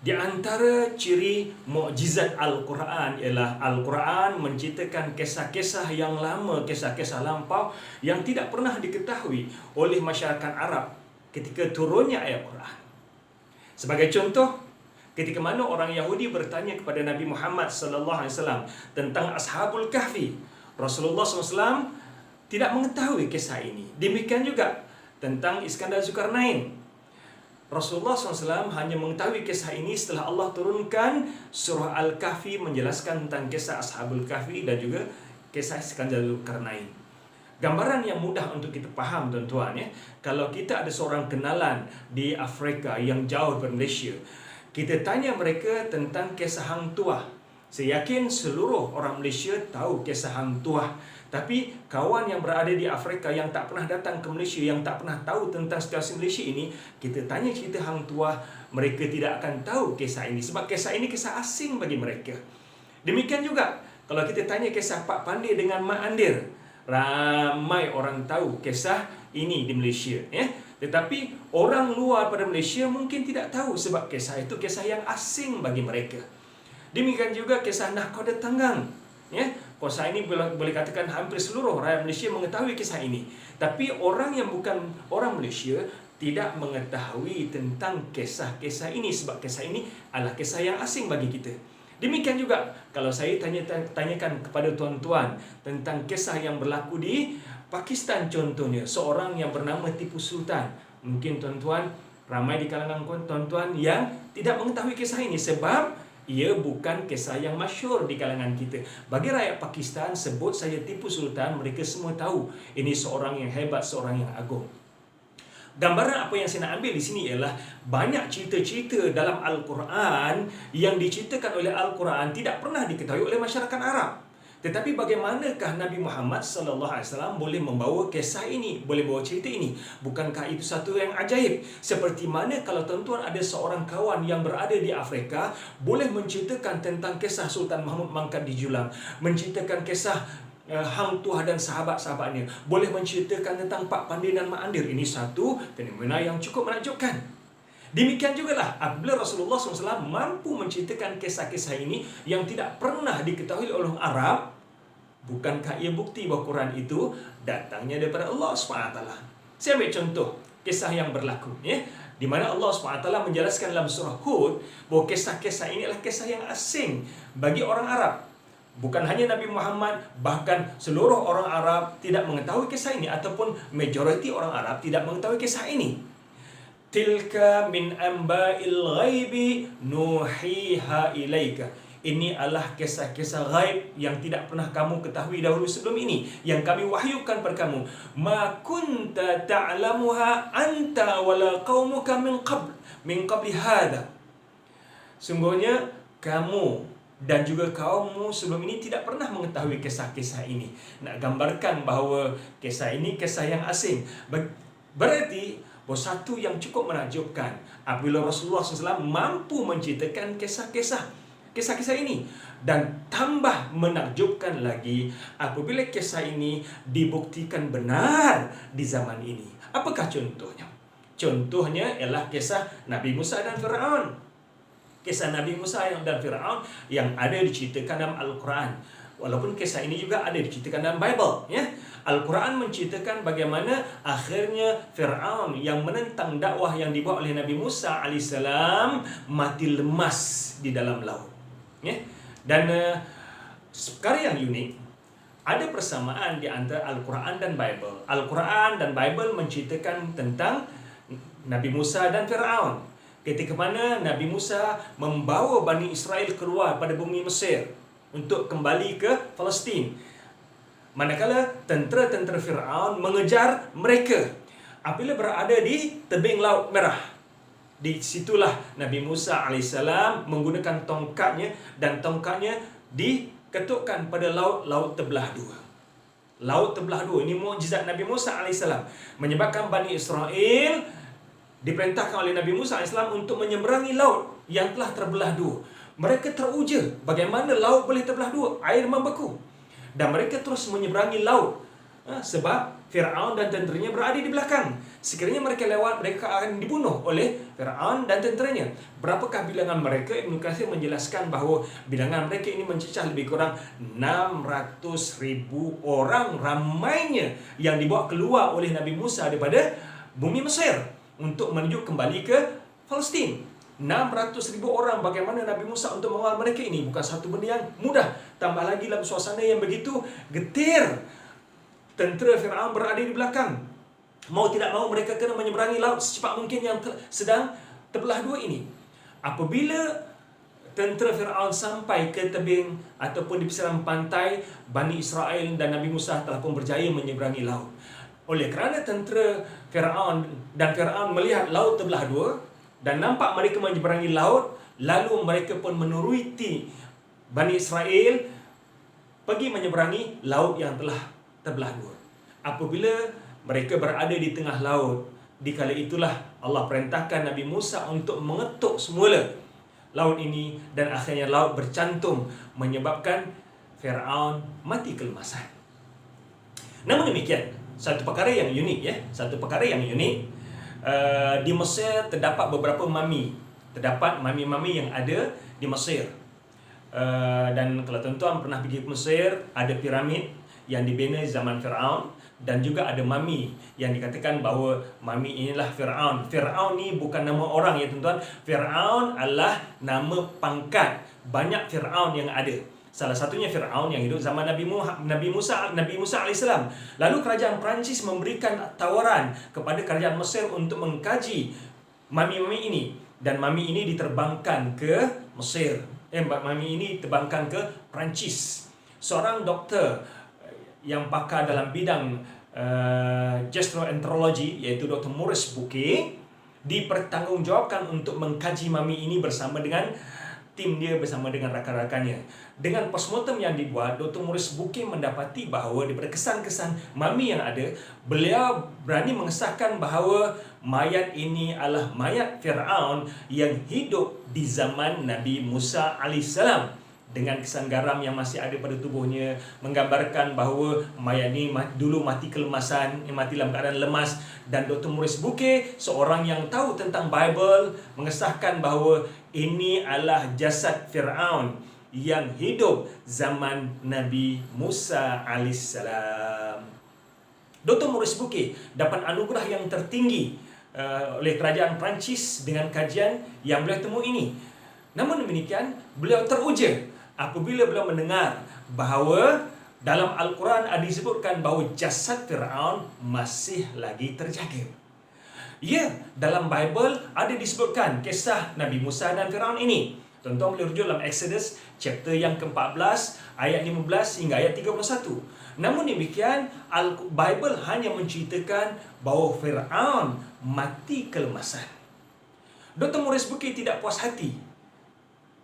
Di antara ciri mukjizat Al-Quran ialah Al-Quran menceritakan kisah-kisah yang lama, kisah-kisah lampau yang tidak pernah diketahui oleh masyarakat Arab ketika turunnya ayat Quran. Sebagai contoh, ketika mana orang Yahudi bertanya kepada Nabi Muhammad SAW tentang Ashabul Kahfi, Rasulullah SAW tidak mengetahui kisah ini. Demikian juga tentang Iskandar Zulkarnain. Rasulullah SAW hanya mengetahui kisah ini setelah Allah turunkan surah Al-Kahfi menjelaskan tentang kisah Ashabul Kahfi dan juga kisah Iskandar Zulkarnain. Gambaran yang mudah untuk kita faham tuan-tuan ya. Kalau kita ada seorang kenalan di Afrika yang jauh dari Malaysia, kita tanya mereka tentang kisah Hang Tuah. Saya yakin seluruh orang Malaysia tahu kisah Hang Tuah. Tapi kawan yang berada di Afrika yang tak pernah datang ke Malaysia, yang tak pernah tahu tentang situasi Malaysia ini, kita tanya cerita Hang Tuah, mereka tidak akan tahu kisah ini. Sebab kisah ini kisah asing bagi mereka. Demikian juga kalau kita tanya kisah Pak Pandey dengan Mak Andir, ramai orang tahu kisah ini di Malaysia ya. Tetapi orang luar pada Malaysia mungkin tidak tahu sebab kisah itu kisah yang asing bagi mereka. Demikian juga kisah Nahkoda Tanggang ya. Kisah ini boleh katakan hampir seluruh rakyat Malaysia mengetahui kisah ini. Tapi orang yang bukan orang Malaysia tidak mengetahui tentang kisah-kisah ini sebab kisah ini adalah kisah yang asing bagi kita. Demikian juga kalau saya tanyakan kepada tuan-tuan tentang kisah yang berlaku di Pakistan contohnya, seorang yang bernama Tipu Sultan. Mungkin tuan-tuan, ramai di kalangan tuan-tuan yang tidak mengetahui kisah ini sebab ia bukan kisah yang masyhur di kalangan kita. Bagi rakyat Pakistan, sebut saya Tipu Sultan, mereka semua tahu ini seorang yang hebat, seorang yang agung. Gambaran apa yang saya nak ambil di sini ialah banyak cerita-cerita dalam Al-Quran yang diceritakan oleh Al-Quran tidak pernah diketahui oleh masyarakat Arab. Tetapi bagaimanakah Nabi Muhammad SAW boleh membawa kisah ini, boleh bawa cerita ini? Bukankah itu satu yang ajaib? Seperti mana kalau tuan-tuan ada seorang kawan yang berada di Afrika, boleh menceritakan tentang kisah Sultan Mahmud Mangkat di Julang, menceritakan kisah Hang Tuah dan sahabat-sahabatnya, boleh menceritakan tentang Pak Pandey dan Mak Andir. Ini satu fenomena yang cukup menakjubkan. Demikian jugalah apabila Rasulullah SAW mampu menceritakan kisah-kisah ini yang tidak pernah diketahui oleh orang Arab, bukankah ia bukti bahawa Quran itu datangnya daripada Allah SWT? Saya ambil contoh kisah yang berlaku ya, di mana Allah SWT menjelaskan dalam surah Hud bahawa kisah-kisah ini adalah kisah yang asing bagi orang Arab. Bukan hanya Nabi Muhammad, bahkan seluruh orang Arab tidak mengetahui kisah ini, ataupun majoriti orang Arab tidak mengetahui kisah ini. Tilka min amba'il ghaibi nuhiha ilaika. Ini adalah kisah-kisah ghaib yang tidak pernah kamu ketahui dahulu sebelum ini, yang kami wahyukan kepada kamu. Ma kunta ta'lamuha anta wala qaumuka min qabli hadha. Sungguhnya kamu dan juga kaummu sebelum ini tidak pernah mengetahui kisah-kisah ini. Nak gambarkan bahawa kisah ini kisah yang asing. Berarti satu yang cukup menakjubkan apabila Rasulullah SAW mampu menceritakan kisah-kisah ini. Dan tambah menakjubkan lagi apabila kisah ini dibuktikan benar di zaman ini. Apakah contohnya? Contohnya ialah kisah Nabi Musa dan Fir'aun. Kisah Nabi Musa dan Fir'aun yang ada diceritakan dalam Al-Quran. Walaupun kisah ini juga ada diceritakan dalam Bible ya. Al-Quran menceritakan bagaimana akhirnya Fir'aun yang menentang dakwah yang dibawa oleh Nabi Musa AS mati lemas di dalam laut ya. Dan perkara yang unik, ada persamaan di antara Al-Quran dan Bible. Al-Quran dan Bible menceritakan tentang Nabi Musa dan Fir'aun. Ketika mana Nabi Musa membawa Bani Israel keluar pada bumi Mesir untuk kembali ke Palestin, manakala tentera-tentera Fir'aun mengejar mereka apabila berada di tebing Laut Merah. Di situlah Nabi Musa AS menggunakan tongkatnya, dan tongkatnya diketukkan pada laut terbelah dua. Laut terbelah dua. Ini mukjizat Nabi Musa AS, menyebabkan Bani Israel diperintahkan oleh Nabi Musa AS untuk menyeberangi laut yang telah terbelah dua. Mereka teruja bagaimana laut boleh terbelah dua, air membeku. Dan mereka terus menyeberangi laut sebab Firaun dan tenteranya berada di belakang. Sekiranya mereka lewat, mereka akan dibunuh oleh Firaun dan tenteranya. Berapakah bilangan mereka? Ibnu Katsir menjelaskan bahawa bilangan mereka ini mencecah lebih kurang 600,000 orang, ramainya yang dibawa keluar oleh Nabi Musa daripada bumi Mesir untuk menuju kembali ke Palestin. 600,000 orang. Bagaimana Nabi Musa untuk mengawal mereka ini? Bukan satu benda yang mudah. Tambah lagi dalam suasana yang begitu getir. Tentera Firaun berada di belakang. Mau tidak mau mereka kena menyeberangi laut secepat mungkin yang sedang terbelah dua ini. Apabila tentera Firaun sampai ke tebing ataupun di pesisir pantai, Bani Israel dan Nabi Musa telah pun berjaya menyeberangi laut. Oleh kerana tentera Firaun dan Firaun melihat laut terbelah dua dan nampak mereka menyeberangi laut, lalu mereka pun menuruti Bani Israel pergi menyeberangi laut yang telah terbelah dua. Apabila mereka berada di tengah laut, di kala itulah Allah perintahkan Nabi Musa untuk mengetuk semula laut ini, dan akhirnya laut bercantum menyebabkan Firaun mati kelemasan. Namun demikian, satu perkara yang unik di Mesir terdapat beberapa mami. Terdapat mami-mami yang ada di Mesir. Dan kalau tuan-tuan pernah pergi ke Mesir, ada piramid yang dibina zaman Firaun, dan juga ada mami yang dikatakan bahawa mami inilah Firaun. Firaun ni bukan nama orang ya tuan-tuan. Firaun adalah nama pangkat. Banyak Firaun yang ada. Salah satunya Firaun yang hidup zaman Nabi Musa AS. Lalu kerajaan Perancis memberikan tawaran kepada kerajaan Mesir untuk mengkaji mami-mami ini, dan mami ini diterbangkan ke Mesir. Mami ini diterbangkan ke Perancis. Seorang doktor yang pakar dalam bidang gastroenterologi, iaitu Dr. Maurice Bucaille, dipertanggungjawabkan untuk mengkaji mami ini bersama dengan tim dia, bersama dengan rakan-rakannya. Dengan postmortem yang dibuat, Dr. Maurice Bucaille mendapati bahawa daripada kesan-kesan mami yang ada, beliau berani mengesahkan bahawa mayat ini adalah mayat Firaun yang hidup di zaman Nabi Musa AS, dengan kesan garam yang masih ada pada tubuhnya, menggambarkan bahawa mayat ini dulu mati kelemasan, mati dalam keadaan lemas. Dan Dr. Maurice Bucaille, seorang yang tahu tentang Bible, mengesahkan bahawa ini adalah jasad Firaun yang hidup zaman Nabi Musa AS. Dr. Maurice Bucaille dapat anugerah yang tertinggi oleh kerajaan Perancis dengan kajian yang beliau temui ini. Namun demikian, beliau teruja apabila beliau mendengar bahawa dalam Al-Quran ada disebutkan bahawa jasad Firaun masih lagi terjaga. Ya, dalam Bible ada disebutkan kisah Nabi Musa dan Firaun ini. Tuan-tuan boleh rujuk dalam Exodus chapter yang ke-14 ayat 15 hingga ayat 31. Namun demikian, Bible hanya menceritakan bahawa Firaun mati kelemasan. Dr. Maurice Bucaille tidak puas hati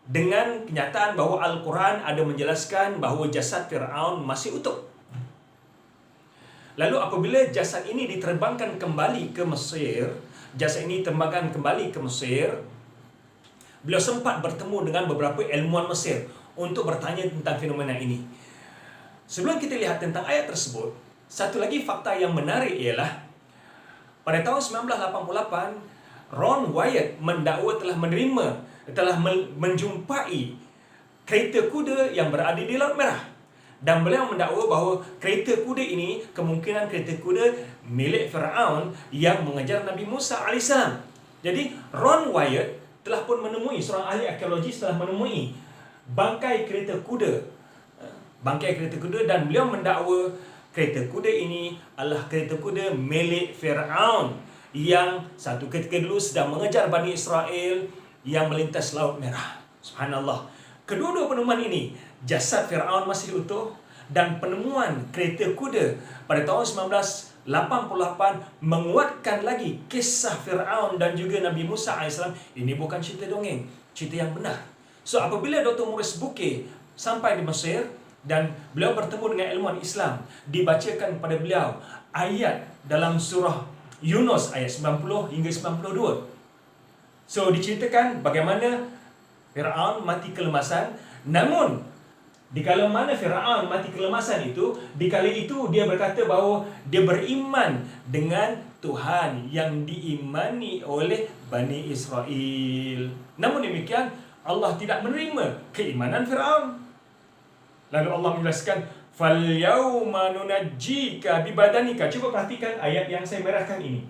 dengan kenyataan bahawa Al-Quran ada menjelaskan bahawa jasad Firaun masih utuh. Lalu apabila jasad ini diterbangkan kembali ke Mesir, beliau sempat bertemu dengan beberapa ilmuwan Mesir untuk bertanya tentang fenomena ini. Sebelum kita lihat tentang ayat tersebut, satu lagi fakta yang menarik ialah pada tahun 1988, Ron Wyatt mendakwa telah menjumpai kereta kuda yang berada di Laut Merah, dan beliau mendakwa bahawa kereta kuda ini kemungkinan kereta kuda milik Firaun yang mengejar Nabi Musa AS. Jadi Ron Wyatt telah pun menemui, seorang ahli arkeologi telah menemui bangkai kereta kuda, dan beliau mendakwa kereta kuda ini adalah kereta kuda milik Firaun yang satu ketika dulu sedang mengejar Bani Israel yang melintas Laut Merah. Subhanallah. Kedua-dua penemuan ini, jasad Firaun masih utuh, dan penemuan kereta kuda pada tahun 1988 menguatkan lagi kisah Firaun dan juga Nabi Musa AS. Ini bukan cerita dongeng, cerita yang benar. So apabila Dr. Maurice Bucaille sampai di Mesir dan beliau bertemu dengan ilmuwan Islam, dibacakan pada beliau ayat dalam surah Yunus ayat 90 hingga 92. So diceritakan bagaimana Firaun mati kelemasan, namun Dikala mana Firaun mati kelemasan itu, dikala itu dia berkata bahawa dia beriman dengan Tuhan yang diimani oleh Bani Israel. Namun demikian, Allah tidak menerima keimanan Firaun. Lalu Allah menjelaskan, "Falyawma nunajjika bibadanika." Cuba perhatikan ayat yang saya merahkan ini.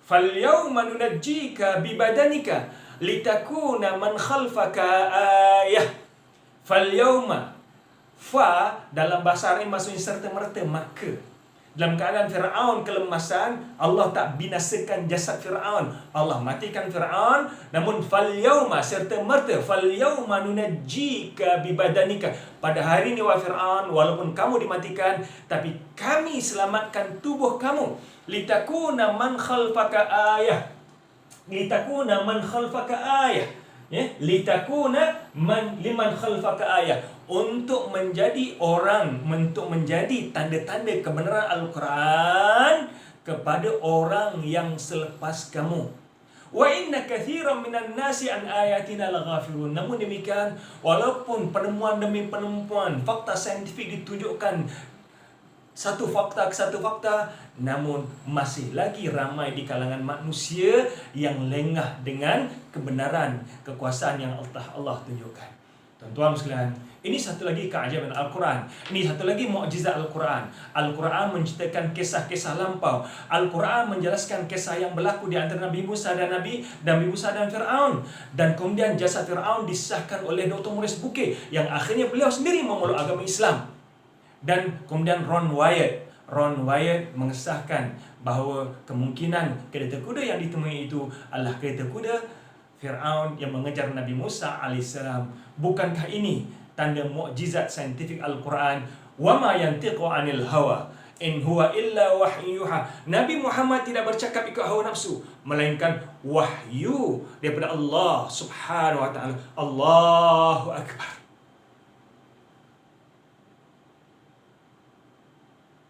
"Falyawma nunajjika bibadanika litakuna man khalfaka ayah." Falyawma, fa dalam bahasa Arab maksudnya serta-merta, maka. Dalam keadaan Firaun kelemasan, Allah tak binasakan jasad Firaun, Allah matikan Firaun. Namun falyawma, serta-merta, falyawma nunajjika bibadanika, pada hari ini wahai Firaun, walaupun kamu dimatikan, tapi kami selamatkan tubuh kamu. Litakuna man khalfaka ayah, litakuna man khalfaka ayah, ya, litakuna man liman khalfaka ayah, untuk menjadi orang, untuk menjadi tanda-tanda kebenaran Al-Quran kepada orang yang selepas kamu. Wa inna kathiran minan nasi an ayatina laghafilun. Namun demikian, walaupun penemuan demi penemuan fakta saintifik ditunjukkan satu fakta ke satu fakta, namun masih lagi ramai di kalangan manusia yang lengah dengan kebenaran kekuasaan yang Allah tunjukkan. Tuan-tuan sekalian, ini satu lagi keajaiban Al-Quran. Ini satu lagi mukjizat Al-Quran. Al-Quran menceritakan kisah-kisah lampau. Al-Quran menjelaskan kisah yang berlaku di antara Nabi Musa dan Nabi Musa dan Firaun. Dan kemudian jasad Firaun disahkan oleh Dr. Maurice Bucaille, yang akhirnya beliau sendiri memeluk agama Islam. Dan kemudian Ron Wyatt mengesahkan bahawa kemungkinan kereta kuda yang ditemui itu adalah kereta kuda Firaun yang mengejar Nabi Musa AS. Bukankah ini tanda mukjizat saintifik Al-Quran? Wa ma yantiqu 'anil hawa in huwa illa wahyuha. Nabi Muhammad tidak bercakap ikut hawa nafsu, melainkan wahyu daripada Allah Subhanahu wa taala. Allahu akbar.